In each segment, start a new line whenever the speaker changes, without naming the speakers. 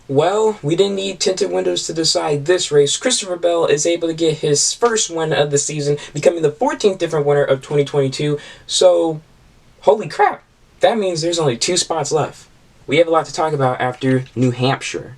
Well, we didn't need tinted windows to decide this race. Christopher Bell is able to get his first win of the season, becoming the 14th different winner of 2022. So, holy crap, that means there's only 2 spots left. We have a lot to talk about after New Hampshire.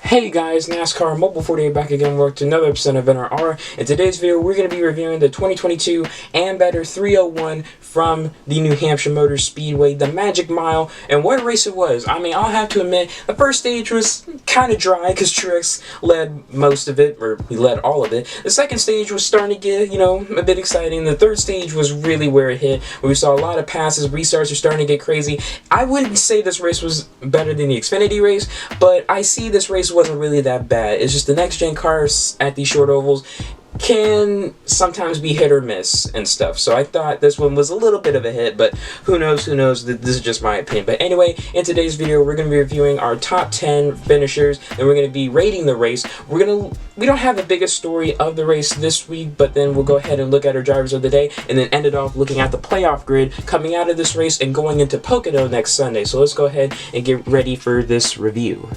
Hey guys, NASCAR Mobile 48 back again. We're to another episode of NRR. In today's video, we're going to be reviewing the 2022 Ambetter 301 from the New Hampshire Motor Speedway, the Magic Mile, and what a race it was. I mean, I'll have to admit, the first stage was kind of dry because Truex led most of it, or he led all of it. The second stage was starting to get, a bit exciting. The third stage was really where it hit, where we saw a lot of passes, restarts are starting to get crazy. I wouldn't say this race was better than the Xfinity race, but I see this race wasn't really that bad. It's just the next gen cars at these short ovals can sometimes be hit or miss and stuff. So I thought this one was a little bit of a hit, but who knows, this is just my opinion. But anyway, in today's video, we're going to be reviewing our top 10 finishers, and we're going to be rating the race. We don't have the biggest story of the race this week, but then we'll go ahead and look at our drivers of the day, and then end it off looking at the playoff grid coming out of this race and going into Pocono next Sunday. So let's go ahead and get ready for this review.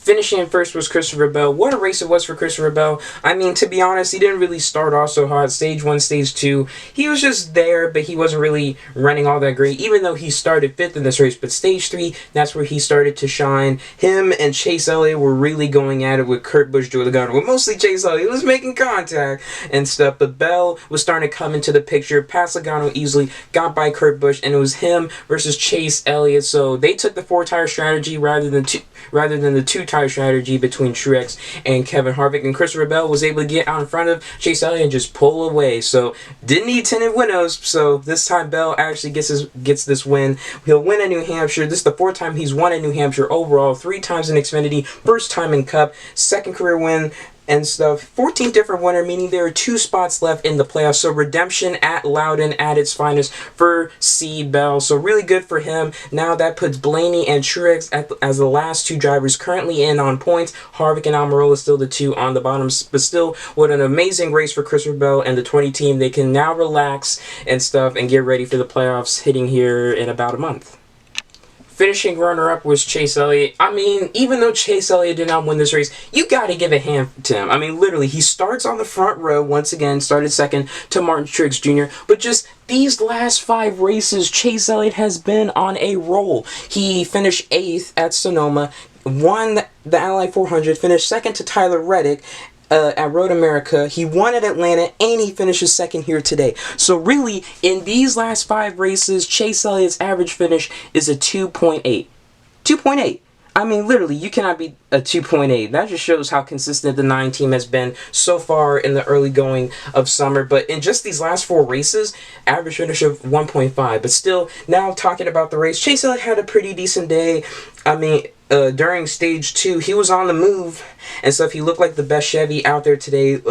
Finishing in first was Christopher Bell. What a race it was for Christopher Bell. I mean, to be honest, he didn't really start off so hot. Stage 1, Stage 2, he was just there, but he wasn't really running all that great, even though he started 5th in this race. But Stage 3, that's where he started to shine. Him and Chase Elliott were really going at it with Kurt Busch, Joey Logano. Well, mostly Chase Elliott was making contact and stuff, but Bell was starting to come into the picture, passed Logano easily, got by Kurt Busch, and it was him versus Chase Elliott. So they took the 4-tire strategy rather than the 2-tire strategy between Truex and Kevin Harvick, and Christopher Bell was able to get out in front of Chase Elliott and just pull away. So didn't need tinted windows, so this time Bell actually gets this win. He'll win at New Hampshire. This is the 4th time he's won at New Hampshire overall, 3 times in Xfinity, 1st time in Cup, 2nd career win and stuff. 14th different winner, meaning there are 2 spots left in the playoffs. So redemption at Loudon at its finest for C. Bell. So really good for him. Now that puts Blaney and Truex as the last 2 drivers currently in on points. Harvick and Almirola still the 2 on the bottom. But still, what an amazing race for Christopher Bell and the 20 team. They can now relax and stuff and get ready for the playoffs hitting here in about a month. Finishing runner-up was Chase Elliott. I mean, even though Chase Elliott did not win this race, you got to give a hand to him. I mean, literally, he starts on the front row once again, started 2nd to Martin Truex Jr., but just these last 5 races, Chase Elliott has been on a roll. He finished 8th at Sonoma, won the Ally 400, finished 2nd to Tyler Reddick, at Road America. He won at Atlanta, and he finishes 2nd here today. So really, in these last 5 races, Chase Elliott's average finish is a 2.8. 2.8. I mean, literally, you cannot beat a 2.8. That just shows how consistent the 9 team has been so far in the early going of summer. But in just these last 4 races, average finish of 1.5. But still, now talking about the race, Chase Elliott had a pretty decent day. I mean, during Stage 2, he was on the move and stuff. He looked like the best Chevy out there today.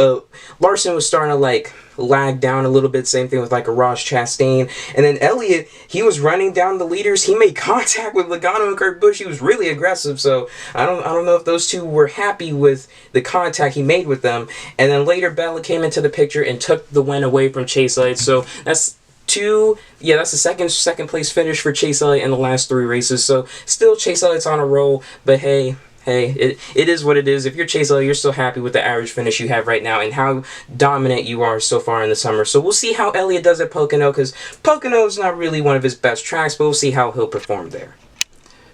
Larson was starting to lag down a little bit. Same thing with a Ross Chastain. And then Elliott, he was running down the leaders. He made contact with Logano and Kurt Busch. He was really aggressive. So I don't know if those 2 were happy with the contact he made with them. And then later Bella came into the picture and took the win away from Chase Elliott. So that's that's the second place finish for Chase Elliott in the last 3 races. So still Chase Elliott's on a roll, but hey, it is what it is. If you're Chase Elliott, you're still happy with the average finish you have right now and how dominant you are so far in the summer. So we'll see how Elliott does at Pocono, because Pocono is not really one of his best tracks, but we'll see how he'll perform there.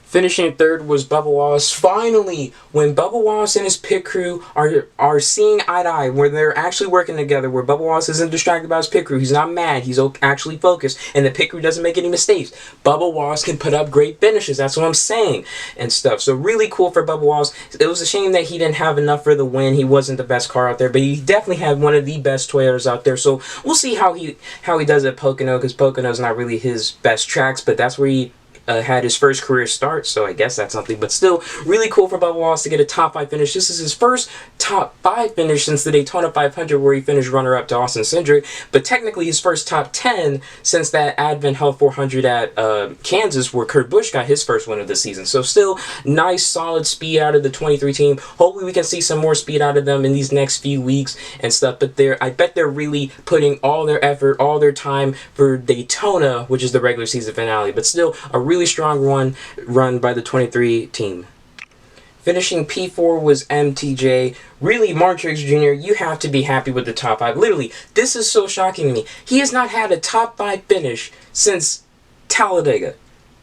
Finishing 3rd was Bubba Wallace. Finally, when Bubba Wallace and his pit crew are seeing eye to eye, where they're actually working together, where Bubba Wallace isn't distracted by his pit crew, he's not mad, he's actually focused, and the pit crew doesn't make any mistakes. Bubba Wallace can put up great finishes, that's what I'm saying, and stuff. So really cool for Bubba Wallace. It was a shame that he didn't have enough for the win. He wasn't the best car out there, but he definitely had one of the best Toyotas out there. So we'll see how he does at Pocono, because Pocono's not really his best tracks, but that's where he had his first career start, so I guess that's something. But still, really cool for Bubba Wallace to get a top 5 finish. This is his first top 5 finish since the Daytona 500, where he finished runner-up to Austin Cindric, but technically his first top 10 since that Advent Health 400 at Kansas, where Kurt Busch got his first win of the season. So still, nice, solid speed out of the 23 team. Hopefully we can see some more speed out of them in these next few weeks and stuff, but I bet they're really putting all their effort, all their time for Daytona, which is the regular season finale. But still, a really strong run by the 23 team. Finishing P4 was MTJ. Really, MTX Jr., you have to be happy with the top 5. Literally, this is so shocking to me. He has not had a top 5 finish since Talladega.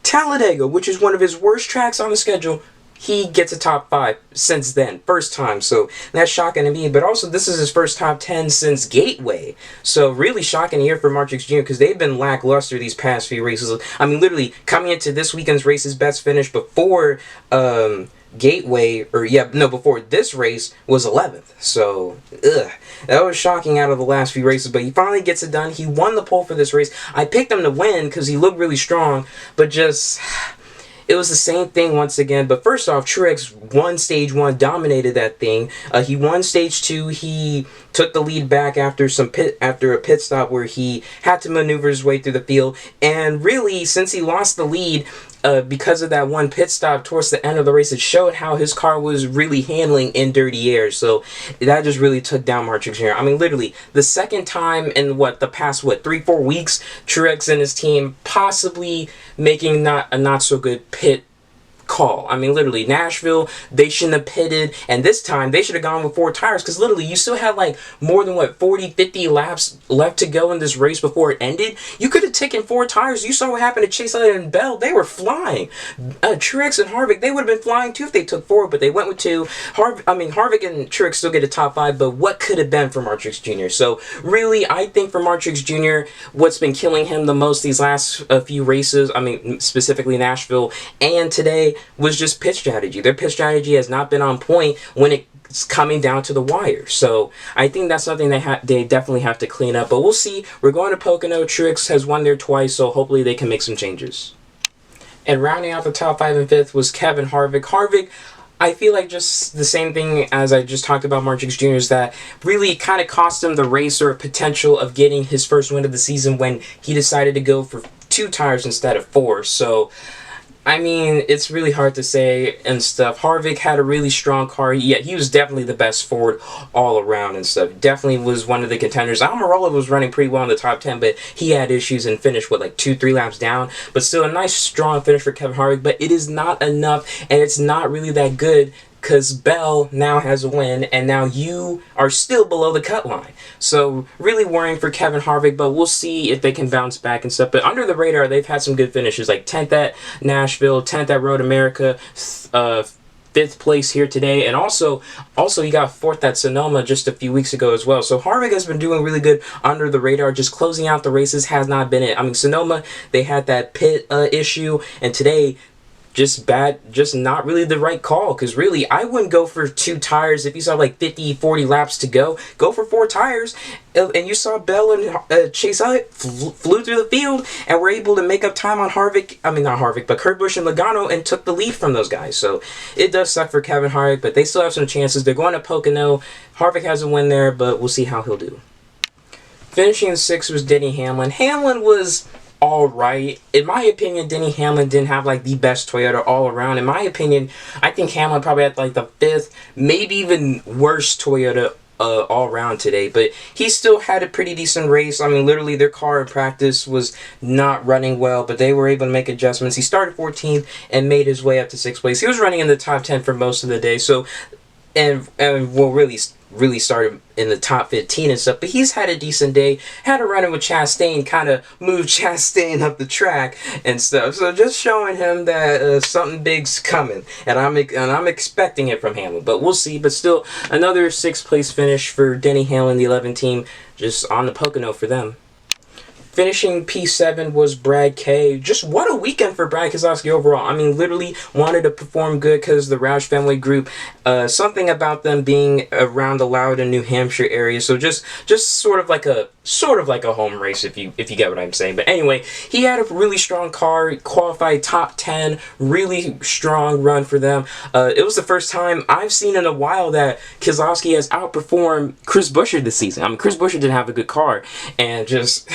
Talladega, which is one of his worst tracks on the schedule, he gets a top 5 since then. First time. So that's shocking to me. But also, this is his first top 10 since Gateway. So really shocking here for MTX Jr. because they've been lackluster these past few races. I mean, literally, coming into this weekend's race, his best finish before Gateway, before this race was 11th. So, that was shocking out of the last few races, but he finally gets it done. He won the pole for this race. I picked him to win because he looked really strong, but just, it was the same thing once again. But first off, Truex won stage 1, dominated that thing. He won stage 2. He took the lead back after a pit stop where he had to maneuver his way through the field. And really, since he lost the lead, because of that one pit stop towards the end of the race, it showed how his car was really handling in dirty air. So that just really took down MTX Jr. I mean, literally, the second time in the past 3-4 weeks, Truex and his team possibly making a not so good pit call. I mean, literally, Nashville, they shouldn't have pitted, and this time they should have gone with 4 tires, because literally you still had like more than 40-50 laps left to go in this race before it ended. You could have taken 4 tires. You saw what happened to Chase Elliott and Bell. They were flying. Truex and Harvick, they would have been flying too if they took 4, but they went with 2. Harvick and Truex still get a top 5, but what could have been for MTX Jr.? So really, I think for MTX Jr., what's been killing him the most these last few races, I mean specifically Nashville and today, was just pit strategy. Their pit strategy has not been on point when it's coming down to the wire. So I think that's something they definitely have to clean up. But we'll see. We're going to Pocono. Truex has won there twice, so hopefully they can make some changes. And rounding out the top 5 and 5th was Kevin Harvick. Harvick, I feel like just the same thing as I just talked about MTX Jr. is that really kind of cost him the race or potential of getting his first win of the season when he decided to go for 2 tires instead of 4. So I mean, it's really hard to say and stuff. Harvick had a really strong car. Yeah, he was definitely the best Ford all around and stuff. Definitely was one of the contenders. Almirola was running pretty well in the top 10, but he had issues and finished, 2-3 laps down. But still a nice, strong finish for Kevin Harvick, but it is not enough, and it's not really that good because Bell now has a win, and now you are still below the cut line. So really worrying for Kevin Harvick, but we'll see if they can bounce back and stuff. But under the radar, they've had some good finishes, like 10th at Nashville, 10th at Road America, 5th place here today, and also he got 4th at Sonoma just a few weeks ago as well. So Harvick has been doing really good under the radar. Just closing out the races has not been it. I mean, Sonoma, they had that pit issue, and today, just not really the right call, because really I wouldn't go for 2 tires if you saw 50-40 laps to go for 4 tires, and you saw Bell and Chase Elliott flew through the field and were able to make up time on but Kurt Busch and Logano, and took the lead from those guys. So it does suck for Kevin Harvick, but they still have some chances. They're going to Pocono. Harvick has a win there, but we'll see how he'll do. Finishing in 6th was Denny Hamlin. Hamlin was alright. In my opinion, Denny Hamlin didn't have the best Toyota all around. In my opinion, I think Hamlin probably had the 5th, maybe even worse Toyota all around today, but he still had a pretty decent race. I mean, literally their car in practice was not running well, but they were able to make adjustments. He started 14th and made his way up to 6th place. He was running in the top 10 for most of the day, so really started in the top 15 and stuff, but he's had a decent day. Had a run-in with Chastain, kind of moved Chastain up the track and stuff, so just showing him that something big's coming, and I'm expecting it from Hamlin, but we'll see. But still, another 6th place finish for Denny Hamlin, the 11 team, just on the Pocono for them. Finishing P7 was Brad K. Just what a weekend for Brad Keselowski overall. I mean, literally wanted to perform good because the Roush family group, something about them being around the Loudon, New Hampshire area. So just sort of like a sort of like a home race, if you get what I'm saying. But anyway, he had a really strong car, qualified top 10, really strong run for them. It was the first time I've seen in a while that Keselowski has outperformed Chris Buescher this season. I mean, Chris Buescher didn't have a good car, and just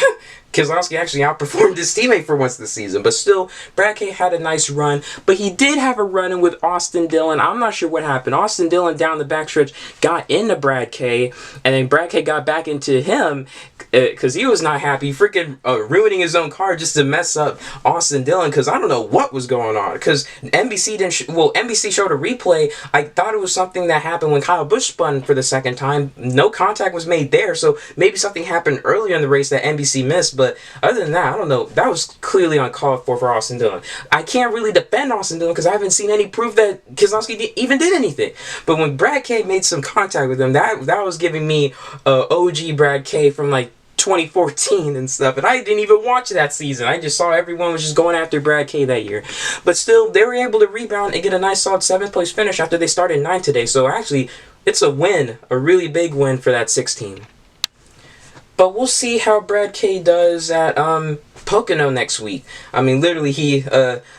Keselowski actually outperformed his teammate for once this season. But still, Brad K had a nice run. But he did have a run-in with Austin Dillon. I'm not sure what happened. Austin Dillon down the backstretch got into Brad K, and then Brad K got back into him because he was not happy, freaking ruining his own car just to mess up Austin Dillon, because I don't know what was going on. Because NBC didn't NBC showed a replay. I thought it was something that happened when Kyle Busch spun for the second time. No contact was made there, so maybe something happened earlier in the race that NBC missed. But other than that, I don't know. That was clearly uncalled for Austin Dillon. I can't really defend Austin Dillon because I haven't seen any proof that Keselowski even did anything. But when Brad K made some contact with him, that was giving me OG Brad K from like 2014 and stuff, and I didn't even watch that season. I just saw everyone was just going after Brad K that year. But still, they were able to rebound and get a nice solid 7th place finish after they started 9th today. So actually, it's a win, a really big win for that 6 team. But we'll see how Brad K does at Pocono next week. I mean, literally, he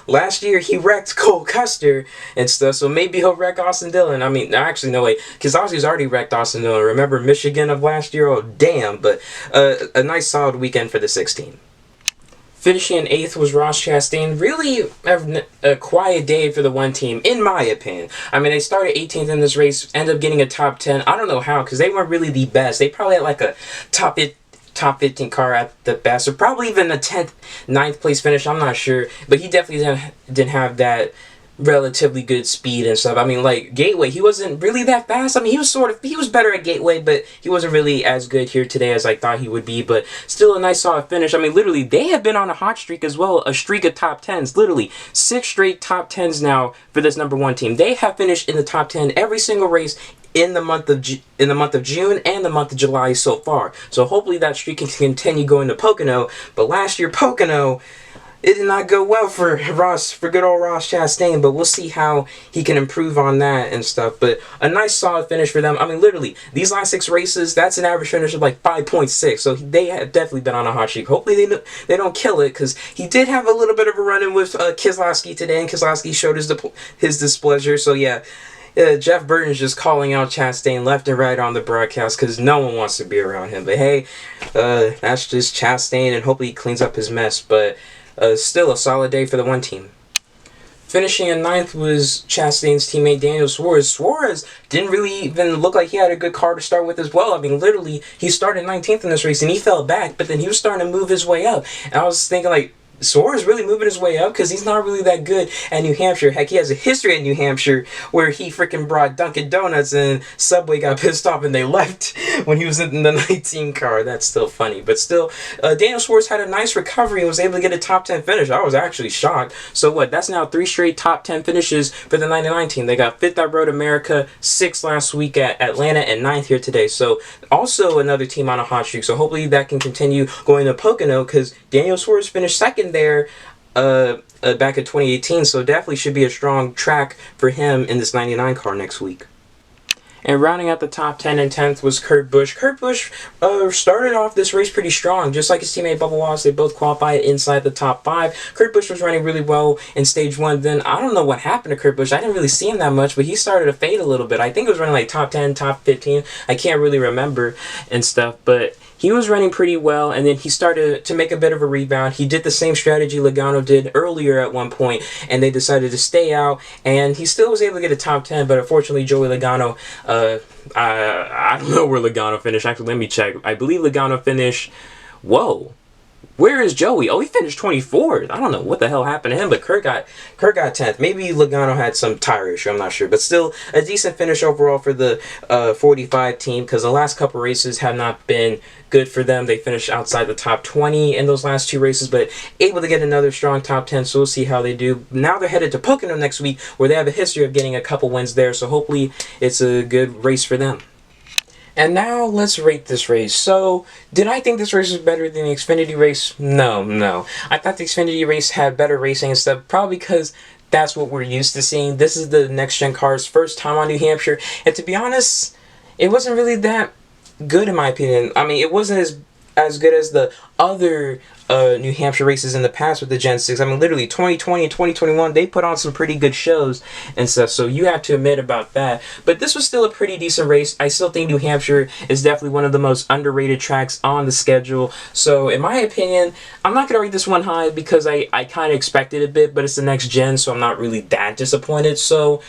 last year he wrecked Cole Custer and stuff, so maybe he'll wreck Austin Dillon. I mean, actually, no way, Keselowski's already wrecked Austin Dillon. Remember Michigan of last year? Oh, damn. But a nice solid weekend for the 16. Finishing in 8th was Ross Chastain. Really a quiet day for the one team, in my opinion. I mean, they started 18th in this race, ended up getting a top 10. I don't know how, because they weren't really the best. They probably had like a top 15 car at the best, or probably even a 10th, 9th place finish. I'm not sure, but he definitely didn't have that relatively good speed and stuff. I mean, like Gateway, he wasn't really that fast. I mean, he was better at Gateway, but he wasn't really as good here today as I thought he would be. But still a nice solid finish. I mean, literally, they have been on a hot streak as well, a streak of top 10s. Literally 6 straight top 10s now for this number 1 team. They have finished in the top 10 every single race in the month of June and the month of July so far. So hopefully that streak can continue going to Pocono. But last year Pocono, it did not go well for good old Ross Chastain, but we'll see how he can improve on that and stuff. But a nice solid finish for them. I mean, literally, these last 6 races, that's an average finish of like 5.6, so they have definitely been on a hot streak. Hopefully they don't kill it, because he did have a little bit of a run-in with Keselowski today, and Keselowski showed his displeasure. So yeah, Jeff Burton's just calling out Chastain left and right on the broadcast because no one wants to be around him. But hey, that's just Chastain, and hopefully he cleans up his mess. But still a solid day for the one team. Finishing in 9th was Chastain's teammate Daniel Suarez. Suarez didn't really even look like he had a good car to start with as well. I mean, literally, he started 19th in this race and he fell back, but then he was starting to move his way up. And I was thinking, like, Suarez really moving his way up, because he's not really that good at New Hampshire. Heck, he has a history at New Hampshire where he freaking brought Dunkin' Donuts and Subway got pissed off and they left when he was in the 19 car. That's still funny. But still, Daniel Schwartz had a nice recovery and was able to get a top 10 finish. I was actually shocked. So what? That's now 3 straight top 10 finishes for the 99 team. They got 5th at Road America, 6th last week at Atlanta, and 9th here today. So also another team on a hot streak. So hopefully that can continue going to Pocono, because Daniel Schwartz finished 2nd there back in 2018, so definitely should be a strong track for him in this 99 car next week. And rounding out the top 10 and 10th was Kurt Busch. Kurt Busch started off this race pretty strong. Just like his teammate Bubba Wallace, they both qualified inside the top 5. Kurt Busch was running really well in stage 1. Then, I don't know what happened to Kurt Busch. I didn't really see him that much, but he started to fade a little bit. I think it was running like top 10, top 15. I can't really remember and stuff, but he was running pretty well, and then he started to make a bit of a rebound. He did the same strategy Logano did earlier at one point, and they decided to stay out, and he still was able to get a top 10, but unfortunately Joey Logano, I don't know where Logano finished. Actually, let me check. I believe Logano finished, whoa. Where is Joey? Oh, he finished 24th. I don't know what the hell happened to him, but Kurt got 10th. Maybe Logano had some tire issue. I'm not sure. But still, a decent finish overall for the 45 team, because the last couple races have not been good for them. They finished outside the top 20 in those last 2 races, but able to get another strong top 10, so we'll see how they do. Now they're headed to Pocono next week, where they have a history of getting a couple wins there, so hopefully it's a good race for them. And now let's rate this race. So, did I think this race was better than the Xfinity race? No. I thought the Xfinity race had better racing and stuff, probably because that's what we're used to seeing. This is the next-gen car's first time on New Hampshire, and to be honest, it wasn't really that good in my opinion. I mean, it wasn't as as good as the other New Hampshire races in the past with the Gen 6. I mean, literally 2020 and 2021, they put on some pretty good shows and stuff, so you have to admit about that. But this was still a pretty decent race. I still think New Hampshire is definitely one of the most underrated tracks on the schedule. So in my opinion, I'm not going to rate this one high because I kind of expected a bit, but it's the next gen, so I'm not really that disappointed. So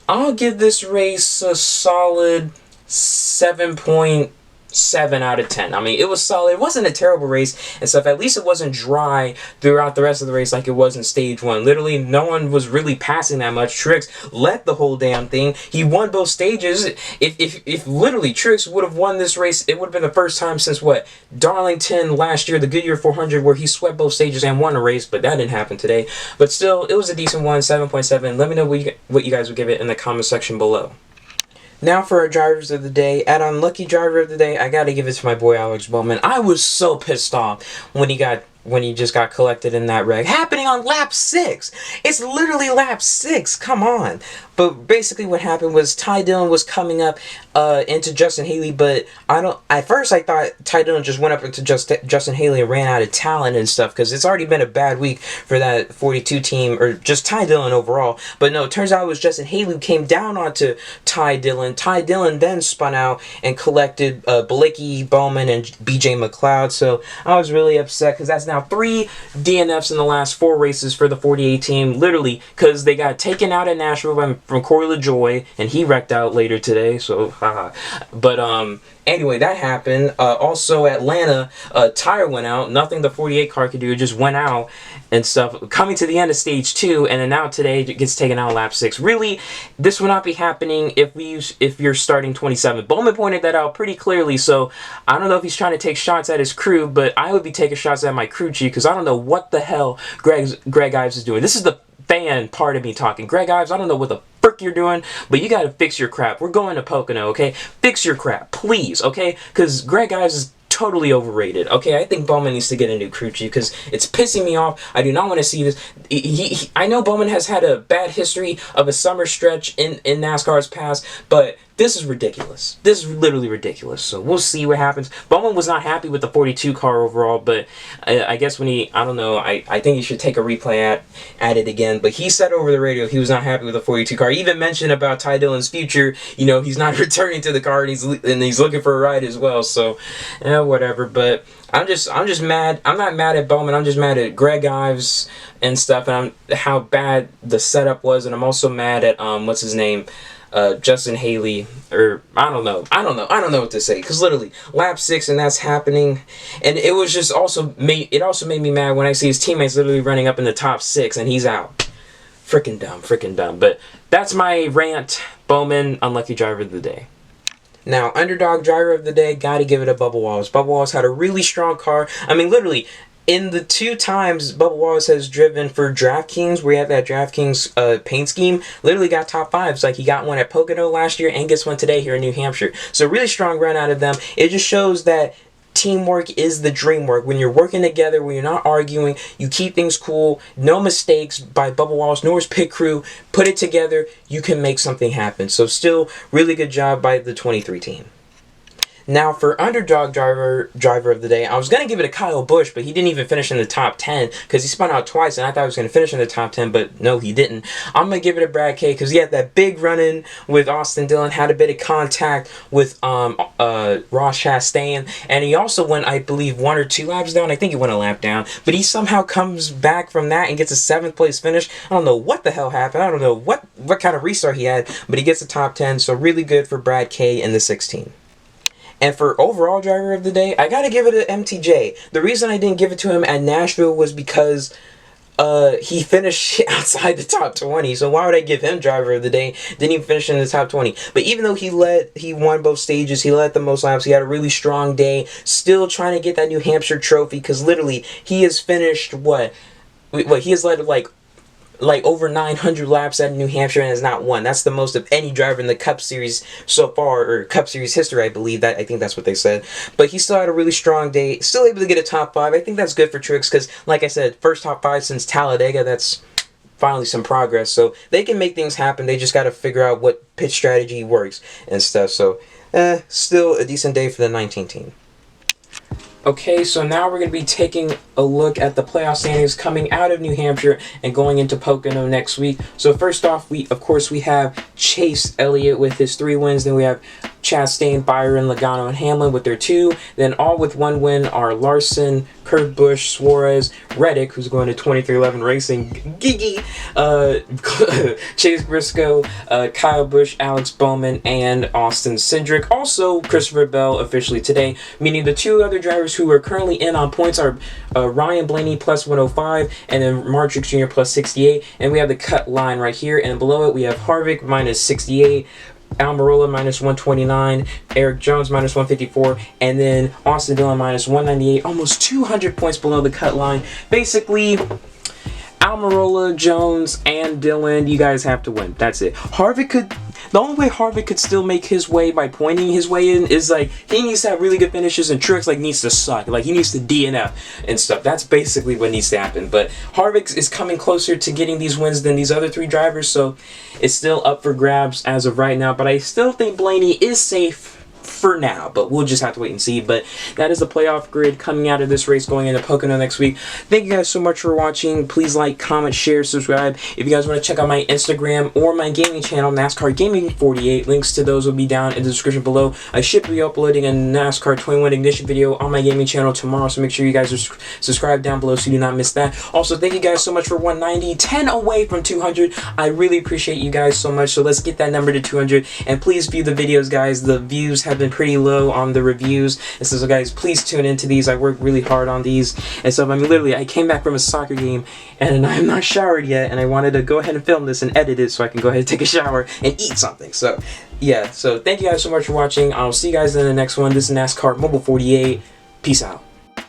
I'll give this race a solid 7.7 out of 10. I mean, it was solid. It wasn't a terrible race and stuff. At least it wasn't dry throughout the rest of the race like it was in stage 1. Literally, no one was really passing that much. Trix led the whole damn thing. He won both stages. If literally Trix would have won this race, it would have been the first time since, what, Darlington last year, the Goodyear 400, where he swept both stages and won a race, but that didn't happen today. But still, it was a decent one, 7.7. Let me know what you guys would give it in the comment section below. Now for our drivers of the day. At unlucky driver of the day, I gotta give it to my boy Alex Bowman. I was so pissed off when he just got collected in that wreck. Happening on lap 6. It's literally lap 6. Come on. But basically what happened was Ty Dillon was coming up into Justin Haley, but at first I thought Ty Dillon just went up into Justin Haley and ran out of talent and stuff, because it's already been a bad week for that 42 team, or just Ty Dillon overall. But no, it turns out it was Justin Haley who came down onto Ty Dillon. Ty Dillon then spun out and collected Bilicki, Bowman, and BJ McLeod. So I was really upset, because that's now 3 DNFs in the last 4 races for the 48 team, literally, because they got taken out at Nashville from Corey LaJoie, and he wrecked out later today, so haha. But anyway, that happened. Also Atlanta, tire went out. Nothing the 48 car could do. It just went out and stuff. Coming to the end of stage 2, and then now today it gets taken out lap 6. Really, this would not be happening if you're starting 27. Bowman pointed that out pretty clearly, so I don't know if he's trying to take shots at his crew, but I would be taking shots at my crew chief, because I don't know what the hell Greg Ives is doing. This is the fan part of me talking. Greg Ives, I don't know what the frick you're doing, but you gotta fix your crap. We're going to Pocono, okay? Fix your crap, please, okay? Because Greg Ives is totally overrated, okay? I think Bowman needs to get a new crew chief, because it's pissing me off. I do not want to see this. I know Bowman has had a bad history of a summer stretch in NASCAR's past, but this is ridiculous. This is literally ridiculous. So we'll see what happens. Bowman was not happy with the 42 car overall, but I guess when I don't know, I think he should take a replay at it again. But he said over the radio he was not happy with the 42 car. He even mentioned about Ty Dillon's future. You know, he's not returning to the car, and he's looking for a ride as well. So, whatever. But I'm just mad. I'm not mad at Bowman. I'm just mad at Greg Ives and stuff, and how bad the setup was. And I'm also mad at what's his name, Justin Haley, or I don't know what to say, because literally lap 6 and that's happening, and it was just also made me mad when I see his teammates literally running up in the top 6 and he's out. Freaking dumb. But that's my rant. Bowman, unlucky driver of the day. Now, underdog driver of the day, gotta give it to Bubba Wallace. Bubba Wallace had a really strong car. I mean, literally, in the 2 times Bubba Wallace has driven for DraftKings, where you have that DraftKings paint scheme, literally got top 5s. Like, he got one at Pocono last year and gets one today here in New Hampshire. So really strong run out of them. It just shows that teamwork is the dream work. When you're working together, when you're not arguing, you keep things cool, no mistakes by Bubba Wallace nor his pit crew, put it together, you can make something happen. So still, really good job by the 23 team. Now, for underdog driver of the day, I was going to give it to Kyle Busch, but he didn't even finish in the top 10, because he spun out twice, and I thought he was going to finish in the top 10, but no, he didn't. I'm going to give it to Brad K, because he had that big run-in with Austin Dillon, had a bit of contact with Ross Chastain, and he also went, I believe, 1 or 2 laps down. I think he went a lap down, but he somehow comes back from that and gets a 7th place finish. I don't know what the hell happened. I don't know what kind of restart he had, but he gets a top 10, so really good for Brad K in the 16. And for overall driver of the day, I gotta give it to MTJ. The reason I didn't give it to him at Nashville was because he finished outside the top 20. So why would I give him driver of the day? Didn't even finish in the top 20. But even though he won both stages, he led the most laps, he had a really strong day, still trying to get that New Hampshire trophy, because literally he has finished he has led like over 900 laps at New Hampshire and has not won. That's the most of any driver in the Cup Series so far, or Cup Series history, I believe. I think that's what they said. But he still had a really strong day, still able to get a top 5. I think that's good for Trix, because like I said, first top 5 since Talladega. That's finally some progress. So they can make things happen. They just got to figure out what pit strategy works and stuff. So still a decent day for the 19 team. Okay, so now we're going to be taking a look at the playoff standings coming out of New Hampshire and going into Pocono next week. So first off, we have Chase Elliott with his 3 wins. Then we have Chastain, Byron, Logano, and Hamlin with their 2. Then all with 1 win are Larson, Kurt Busch, Suarez, Reddick, who's going to 2311 Racing, Gigi, Chase Briscoe, Kyle Busch, Alex Bowman, and Austin Cindric. Also, Christopher Bell officially today, meaning the 2 other drivers who are currently in on points are Ryan Blaney plus 105 and then MTX Jr plus 68. And we have the cut line right here, and below it we have Harvick minus 68. Almirola minus 129, Eric Jones minus 154, and then Austin Dillon minus 198, almost 200 points below the cut line. Basically, Almirola, Jones, and Dillon, you guys have to win. That's it. The only way Harvick could still make his way by pointing his way in is like he needs to have really good finishes and Truex like needs to suck. Like he needs to DNF and stuff. That's basically what needs to happen. But Harvick is coming closer to getting these wins than these other 3 drivers, so it's still up for grabs as of right now. But I still think Blaney is safe for now, but we'll just have to wait and see. But that is the playoff grid coming out of this race going into Pocono next week. Thank you guys so much for watching. Please like, comment, share, subscribe. If you guys want to check out my Instagram or my gaming channel, NASCAR Gaming 48, links to those will be down in the description below. I should be uploading a NASCAR 21 Ignition video on my gaming channel tomorrow, so make sure you guys are subscribed down below so you do not miss that. Also, thank you guys so much for 190, 10 away from 200. I really appreciate you guys so much, so let's get that number to 200. And please view the videos, guys. The views have been pretty low on the reviews, and so guys, please tune into these. I work really hard on these and stuff. I mean, literally, I came back from a soccer game and I'm not showered yet, and I wanted to go ahead and film this and edit it so I can go ahead and take a shower and eat something. So yeah, so thank you guys so much for watching. I'll see you guys in the next one. This is NASCAR Mobile 48. Peace out.